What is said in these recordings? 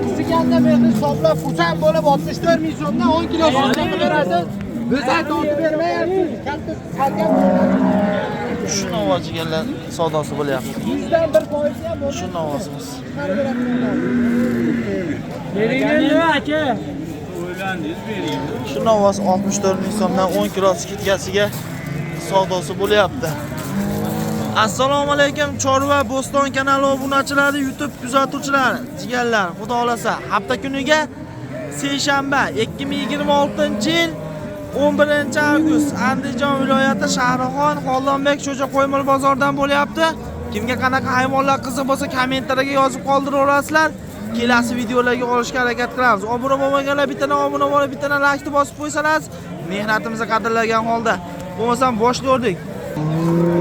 Qiziqanda meni hisoblab xursand bo'lib 64 ming so'mdan 10 kilo so'mga beradi. Biz aytib bermayapmiz. Katta salgan shu novoziganlar savdosi bo'lyapti. 100 dan 1% ham bo'lsa. Shu novozimiz. Beringiz aka. Shu novoz 64 ming so'mdan 10 kilo skitkasiga savdosi bo'lyapti. Assalomu alaykum Chorva Bo'ston kanali obunachilari, YouTube kuzatuvchilari, jigarlar, xudo xolasa hafta kuniga seshanba 2026-yil 11-avgust Andijon viloyati Shahrixon Xollonbek Xo'ja qo'ymol bozoridan bo'lyapti. Kimga qanaqa hayvonlar qiziq bo'lsa kommentariyaga yozib qoldiraverasizlar. Kelasi videolarga olishga harakat qilamiz. Obuna bo'lmaganlar bittadan obuna bo'lib, bittadan like bosib qo'ysangiz, mehnatimizni qadrlagan holda. Bo'lmasam boshlardik.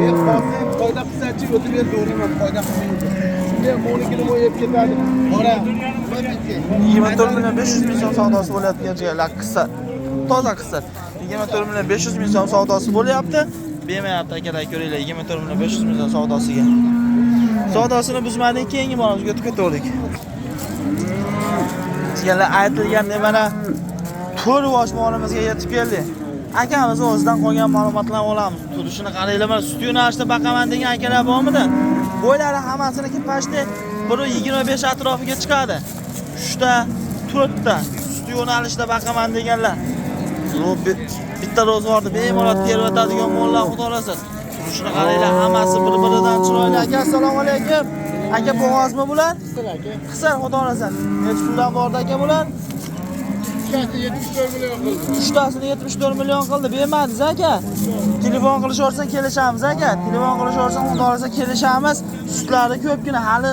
Men hozir foyda qilsachi o'tib ber to'g'riman, foyda qilmaydi. Shunga monikini o'yib ketadi. Qora. 24 million 500 ming so'm savdosi bo'layotgan jigarlar qissa. Toza qissa. 24 million 500 ming so'm savdosi bo'lyapti. Bermayapti akalar, ko'ringlar 24 million 500 ming so'm savdosiga. Savdosini buzmadan keyingi molimizga o'tib jigarlar aytilganda mana 4 yosh molimizga yetib keldi. Akamiz o'zidan qolgan ma'lumotlarni olamiz. Turishini qaranglar, mana sut yo'nalishida baqaman degan akalar bormidi? Bo'ylari hammasiniki pashti 1.25 atrofiga chiqadi. 3 ta, 4 ta sut yo'nalishida baqaman deganlar. Bitta ro'zg'orda bemalol terib o'tadigan mollar xudo xolasa. Turishini qaranglar, hammasi bir-biridan chiroyli. Aka, assalomu alaykum. Aka, bo'g'ozmi bular? Qisar xudo xolasa. Nech puldan bordi aka bular? 74 million qildi. Uchtasini 74 million qildi. Bermadingiz aka. Telefon qilishaversan kelishamiz aka. Telefon qilishaversan xudo xolasa kelishamiz. Sutlari ko'pgina, hali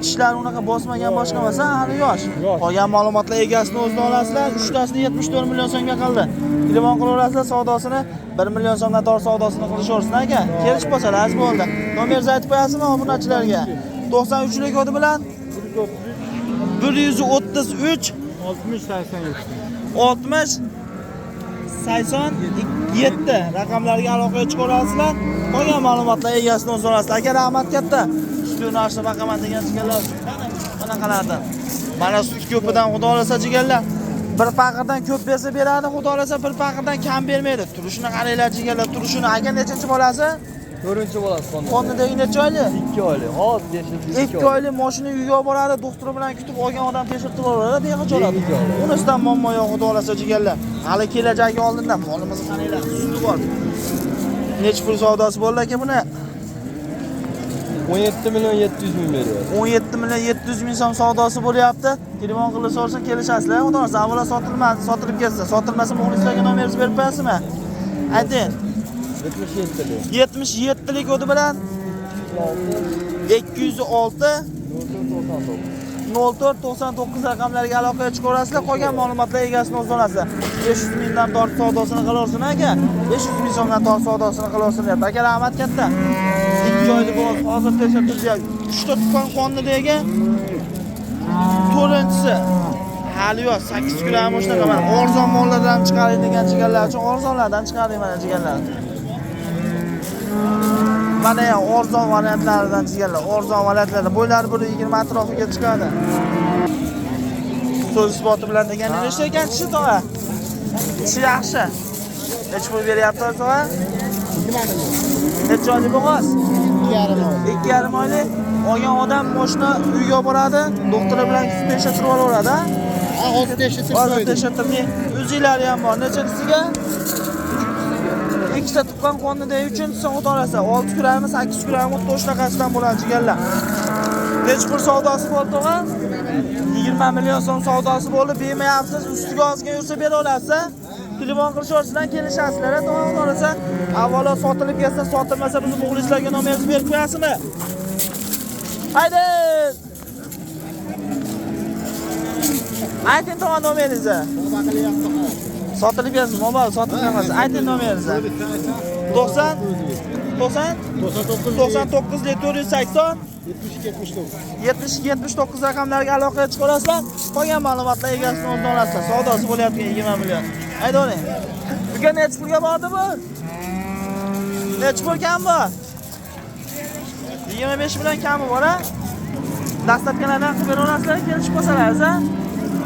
tishlari unaqa bosmagan boshqa emas, hali yosh. Qolgan ma'lumotlar egasini o'zida olasizlar. Uchtasini 74 million so'mga qildi. Telefon qilaverasizlar, savdosini 1 million so'mdan tor savdosini qilishaversin aka. Kelish bo'lsalaringiz bo'ldi. Nomeringizni aytib qo'yasizmi obunachilarga? 93lik kodi bilan 133 60 87 raqamlarga aloqaga chiqarasizlar. Qolgan ma'lumotlar egasini o'zida olasizlar. Aka, rahmat katta. Sut yo'nalishida baqaman degan jigarlar qanaqalardan. Mana sut ko'pidan xudo xolasa jigarlar. Bir paqirdan ko'p bersa beradi, xudo xolasa bir paqirdan kam bermaydi. Turishini qaranglar jigarlar, turishini. Aka, nechanchi bolasi? 4-bolasi qonni. Qonnidagi necha oyli? 2 oylik. Hozir teshib 2 oylik mashina uyga boradi, doktor bilan kutib olgan odam tekshirtirib oladi, behiq oladi. Unisidan muammo yo'q, xudo xolasa jigarlar. Hali kelajagi oldindan molimizni qaranglar, suti bor. Nech pul savdosi bo'ldi aka buni? 17 million 700 ming beryapti. 17 million 700 ming so'm savdosi bo'lyapti. Telefon qilaversa kelishasizlar. Xudo xolasa avvalo sotilmadi, sotilib ketsa, sotilmasa muxlislarga nomeringizni berib qo'yasizmi? Ayting. 77lik kodi bilan 206 0499 raqamlarga aloqaga chiqarasizlar. Qolgan ma'lumotlar egasini o'zida olasizlar. 500 mingdan tortiq savdosini qilaversin aka. 500 ming so'mdan tortiq savdosini qilaversin deyapti. Aka, rahmat katta. 2 oylik bo'l, hozir tekshirtiryapti. 3 ta tuqqan qonnidagi 4-inchisi. Hali yo'q, 8 kg shunaqa mana arzon mollardan chiqarilgan jigarlar uchun arzonlardan chiqaring mana jigarlar. Mana ya arzon variantlaridan jigarlar, arzon variantlarda bo'ylari 1.20 atrofiga chiqadi. So'z isboti bilan degan nechta ekan kishi tog'a? Kishi yaxshi. Nech pul beryapti tog'a? 20 necha oylik bo'g'oz? 2,5 oylik. Olgan odam mashina uyga boradi, doktor bilan tekshirtirib olaveradi. Hozir tekshirtirdik. O'zilari ham bor. Nechanchisiga? Ikkita tuqqan qonnida 3-inchisi xudo xolasa 6 grammi, 8 grammi to'shnaqasidan bo'ladi jigarlar. Nech pul savdosi bo'ldi tog'a? 20 million so'm savdosi bo'ldi. Bermayapsiz, ustiga ozga yursa bera olasiz. Telefon qilishaversalar kelishasizlar. Tog'a xudo xolasa avvalo sotilib ketsa, sotilmasa biz muxlislarga nomeringizni berib qo'yasizmi? Haydi! Ayting tog'a nomeringizni. Sotilib ketsin, mobil sotilib emas. Ayting nomeringizni. 90 99 480 72 79 raqamlarga aloqaga chiqarasizlar. Qolgan ma'lumotlar egasini o'zida olasizlar. Savdosi bo'layotgan 20 million. Aytavering. Bugun nech pulga bordi bu? Nech pul kam bu? 25 million kami bor, ha? dastlabkilardan qilib beraverasizlar, kelishib qolsalar, ha?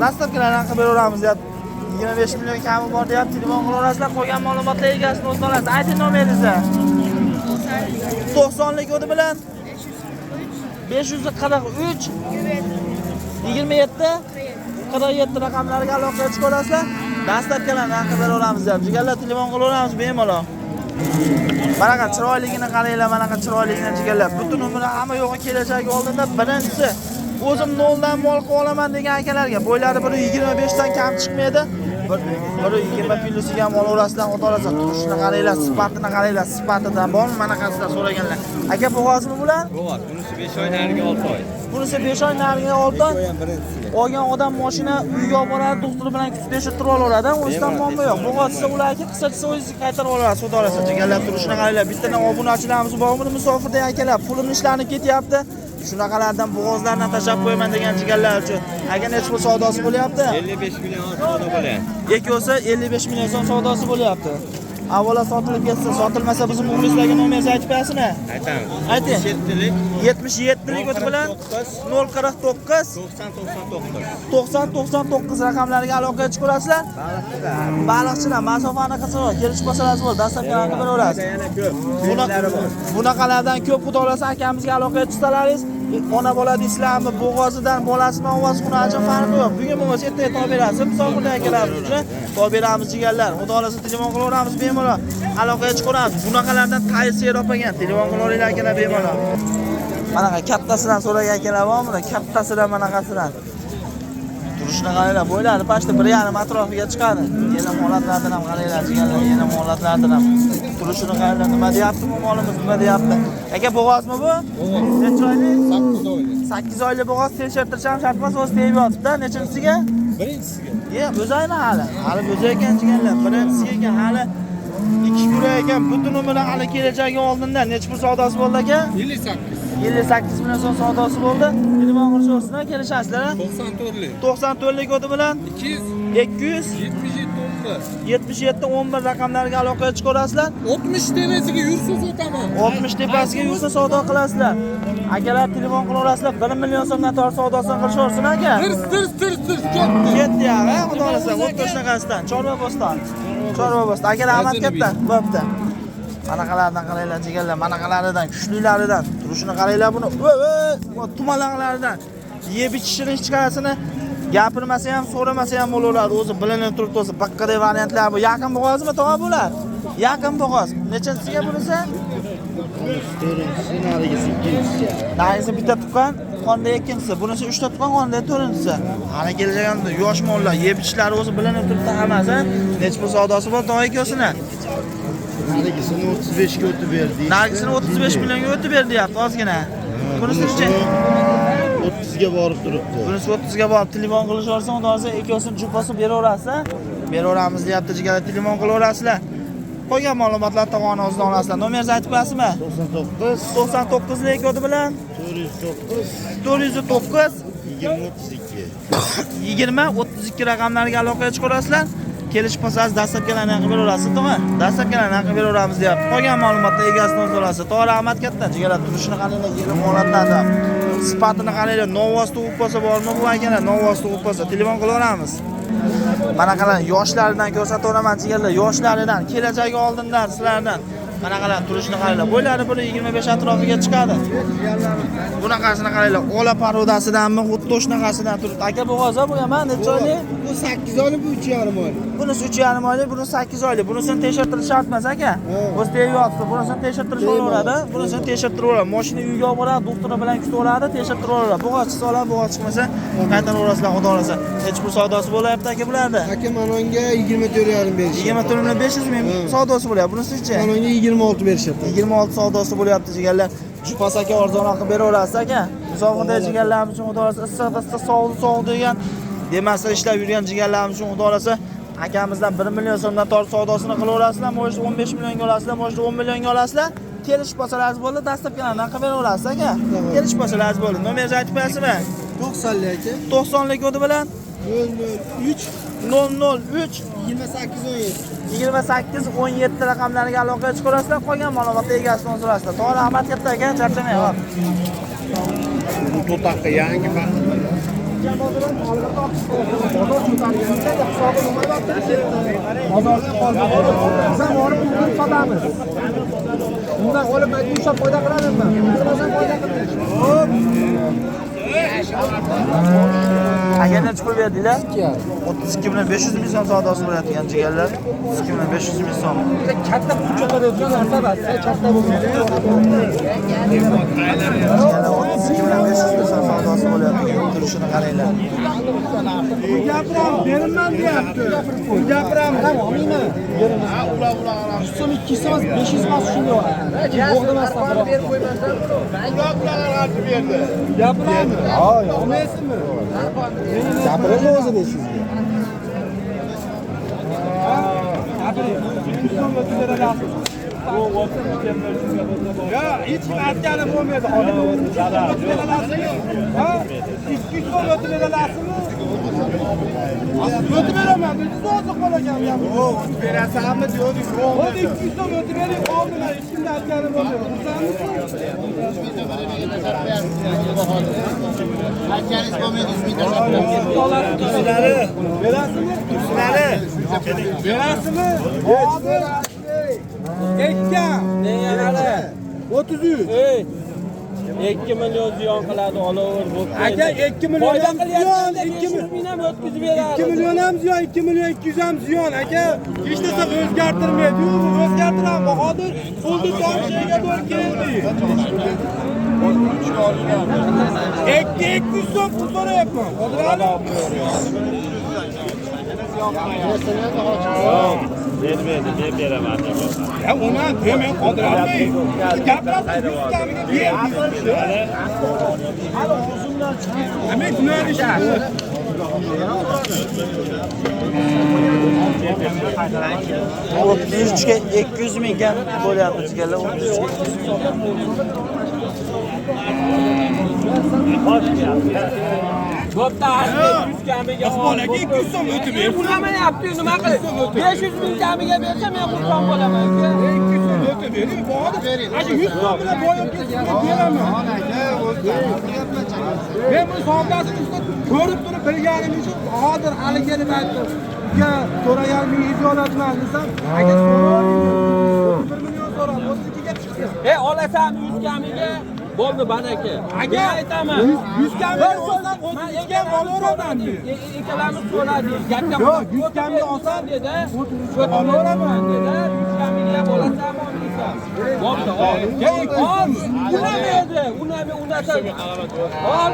Dastlabkilardan qilib beraveramiz deb 25 million kami bor deb telefon qilaverasizlar, qolgan ma'lumotlar egasini o'zini olasiz. Ayting nomeringizni. 90lik o'di bilan 543 27 47 raqamlariga aloqa chiqib olasizlar. Dastlabkilardan qilib beraveramiz deb. Jigarlar telefon qilaveramiz bemalol. Manaqa chiroyligini qaranglar, manaqa chiroyligini jigarlar. Butun umri hamma yo'g'i kelajagi oldinda birinchisi o'zim noldan mol qilib olaman degan akalarga bo'ylari 125 dan kam chiqmaydi. 120 kiloga mol orasidan o'tolasa, turishini qaranglar, sifatini qaranglar, sifatidan bormi manaqasidan so'raganlar. Aka bo'g'ozmi bular? Bo'g'oz. Bunisi 5 oy, nariga 6 oy. Bunisi 5 oy, nariga 6 oy. Olgan odam mashina uyga olib boradi, doktor bilan kutishtirib olaveradi. O'zidan muammo yo'q. Bo'g'ozsa ularga qisqachasi o'zingiz qaytarib olasiz, xudo olasa. Jigarlar turishini qaranglar. Bittadan obunachilarimiz bormi, musofirda akalar, pulini ishlanib ketyapti. Shunaqalardan bo'g'ozlardan tashab qo'yaman degan jigarlar uchun. Agar nechta pul savdosi bo'lyapti? 55 million savdo bo'lyapti. Ikkosi 55 million so'm savdosi bo'lyapti. Avvalo sotilib ketsa, sotilmasa bizim muxlislarga nomeringizni aytib berasizmi? Aytamiz. Ayting. 77lik o'ti bilan 049 90 99 raqamlariga aloqa chiqarasizlar. Baliqchilar masofani qilsa, kelishib qolsangiz bo'ladi, dastlabki raqamga beraverasiz. Bunaqalardan ko'p xudo olasa akamizga aloqa chiqsalaringiz, ona bola deysizlarmi, bo'g'ozidan bolasini ovoz xunajin farqi yo'q. Bugun bo'lmasa ertaga to'g'ri berasiz. Musofirda akalarimiz uchun to'g'ri beramiz jigarlar. Xudo olasa telefon qilaveramiz bemalol. Aloqaga chiqaramiz. Bunaqalardan tayyor opagan telefon qilaveringlar akalar bemalol. Manaqa kattasidan so'ragan akalar bormi? Kattasidan manaqasidan. Turishni qaranglar, bo'ylari pashta 1.5 atrofiga chiqadi. Yana holatlardan ham qaranglar, jigarlar, yana holatlardan ham. Turishini qaranglar, nima deyapti bu molimiz, nima deyapti? Aka bo'g'ozmi bu? Necha oylik? 8 oylik. 8 oylik bo'g'oz tekshirtirish ham shart emas, o'zi tegib yotibdi. Nechinchisiga? Birinchisiga. O'zaymi hali? Hali o'zi ekan jigarlar. Birinchisiga ekan hali 2 kilo ekan. Butun umri hali kelajagi oldinda necha pul savdosi bo'ldi aka? 58. 58 million so'm savdosi bo'ldi. Telefon qilishasizlar, kelishasizlar. 94lik. 94lik o'ti bilan 200 77 11 raqamlariga aloqa chiqarasizlar. 60 tepasiga yursiz o'taman. 60 tepasiga yursa savdo qilasizlar. Akalar telefon qilaverasizlar, 1 million so'mdan tor savdosini qilishaversin aka. Tir ketdi. Ketdi ya, xudo olasa, o'tda shunaqasidan. Chorvaboston. Akalar Ahmad katta, bo'pti. Manaqalardan qaranglar jigarlar, manaqalaridan, kuchlilaridan, turishini qaranglar buni. Tumalaqlaridan yeb ichishini hech qaysini gapirmasa ham, so'ramasa ham bo'laveradi. O'zi bilinib turibdi, o'zi baqqadek variantlar bu. Yaqin bo'g'ozmi tog'a bular? Yaqin bo'g'oz. Nechanchisiga bunisi? Narigisi bitta tuqqan, qonda ikkinchisi. Bunisi 3 ta tuqqan, qonda 4-inchisi. Hali kelajaganda yosh mollar, yeb ichishlari o'zi bilinib turibdi hammasi. Nech pul savdosi bor tog'a ikkosini? Narigisini 35 ga o'tib berdi. Narigisini 35 millionga o'tib berdi, deyapti ozgina. Bunisi 30 ga borib turibdi. Bunisi 30 ga borib telefon qilishaversa, unda hozir ikkosini jupasini beraverasizlar. Beraveramiz deyapti jigarlar, telefon qilaverasizlar. Qolgan ma'lumotlar tomoni o'zidan olasizlar. Nomeringizni aytib berasizmi? 99 lik o'ti bilan 409 20 32 raqamlariga aloqa chiqarasizlar. Kelishib qolsangiz dastlabkilarni qilib beraverasiz, to'g'ri? Dastlabkilarni qilib beraveramiz deyapti. Qolgan ma'lumotlar egasini o'zi olasiz. To'g'ri, Ahmad katta, jigarlar turishini qaranglar, yig'im holatlarda. Sifatini qaranglar, novoz tug'ib qolsa bormi bu akalar? Novoz tug'ib qolsa telefon qilaveramiz. Manaqalar yoshlaridan ko'rsataveraman jigarlar, yoshlaridan, kelajagi oldindan sizlardan. Manaqalar turishini qaranglar, bo'ylari 125 atrofiga chiqadi. Bunaqasini qaranglar, ola parodasidanmi, xuddi shunaqasidan turibdi. Aka bo'g'oz bu ham necha oylik? Bu 8 oylik, bu 3,5 oylik. Bunisi 3,5 oylik, bunisi 8 oylik. Bunisini tekshirtirish shart emas aka. O'zi tegib yotibdi. Bunisini tekshirtirish bo'laveradi. Bunisini tekshirtirib oladi. Mashina uyga olib boradi, doktori bilan kutib oladi, tekshirtirib oladi. Bo'g'oz chiqsa oladi, bo'g'oz chiqmasa qaytaraverasizlar, xudo olasa. Hech pul savdosi bo'layapti aka bularda. Aka manonga 24,5 berishdi. 24.500 ming savdosi bo'lyapti. Bunisi-chi? Manonga 26 berishyapti. 26 savdosi bo'lyapti jigarlar. Jupas aka arzonroq qilib beraverasiz aka. Musofirda jigarlarimiz uchun xudo olasa issiq sovuq degan demaslar ishlab yurgan jigarlarimiz uchun xudo olasa akamizdan 1 million so'mdan tor savdosini qilaverasizlar. Mo'jiz 15 millionga olasizlar, mo'jiz 10 millionga olasizlar. Kelishib qolsalaringiz bo'ldi, dastlabkilardan qilib beraverasiz aka. Kelishib qolsalaringiz bo'ldi. Nomeringizni aytib berasizmi? 90lik aka. 90lik o'ti bilan 003 003 28 17. 28 17 raqamlariga aloqa chiqarasizlar. Qolgan ma'lumotlar egasini so'rasizlar. To'g'ri, Ahmad katta aka, charchamang. To'taqqa yangi Bundan olib aytishab foyda qiladimi? Bilmasam foyda Aka necha pul berdinglar? 32.500 ming so'm savdosi bo'layotgan jigarlar. 32.500 ming so'm. katta puchcha qiladigan narsa bas. Katta bo'lmaydi. Yana 32.500 ming so'm savdosi bo'layotgan. Turishini qaranglar. Gapiram, berilmam deyapti. Gapiram, ham olmayman. Ha, ular. 100 so'm 200 so'm 500 mas shunga oladi. Bo'g'dimasdan berib qo'ymasdan. Ular qarshi berdi. Gapiram. Ha, olmaysizmi? Gapiring o'zi deysizga. Ya, hech kim aytganim bo'lmaydi. Odam ha? 200 so'm o'tib beralasizmi? O'tib beraman. Siz o'zi qolagan ham. Yo'q, berasanmi dedik. Hozir 200 so'm o'tib bering, oldilar. Hech kimni aytganim bo'lmaydi. Aytganingiz bo'lmaydi, 100 ming berasizmi? Berasizmi? Hozir Ekka. Nega 33. 2 million ziyon qiladi olaver bu. Aka 2 million ham ziyon, 2 million ham o'tkazib beradi. 2 million ham ziyon, 2 million 200 ham ziyon. Aka hech narsa o'zgartirmaydi. Yo'q, o'zgartiramiz. Hozir pulni tomchiga to'g'ri keldi. 200 so'm pul so'rayapman. Qodirali. Bermaydi, men beraman. Ya ona demay Qodirali. Gapirasiz, kamiga ber. Hali o'zimdan chiqadi. Amek nima ish? 33 ga 200 ming kam bo'lyapti jigarlar. 33 ga 200 ming. Bo'pti, 100 kamiga Bolaga 200 so'm o'tib ber. Unamayapti, nima qilib? 500 ming kamiga bersa men xursand bo'laman. 200 so'm o'tib bering. Ana 100 so'm bilan boyib ketsa beraman. Men bu savdosini ko'rib turib bilganim uchun hozir hali kelib aytdim. Ya so'ragan ming ijolatman desam, aka so'rayman. 1 million so'rab, 32 ga chiqdi. Olasan 100 kamiga bo'ldi banaka. Aka aytaman. 100 kamiga olsam 32 ga olaman. Ikkalamiz so'radik. Gapga Yo'q, 100 kamiga olsam dedi. Olaman dedi. 100 kamiga olasanmi olmaysan? Bo'pti, ol. Unamaydi. Unasa. Ol.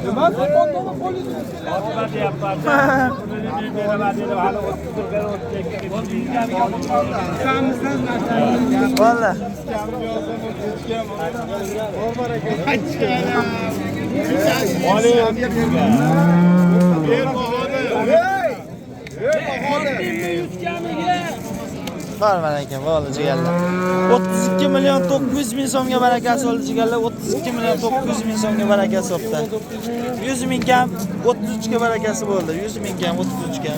Nima qotini qo'lingizga Valla. Var aka, valla jigarlar. 32 million 900 ming so'mga barakasi oldi jigarlar. 32 million 900 ming so'mga barakasi oldi. 100 ming kam 33 ga barakasi bo'ldi. 100 ming kam 33 ga.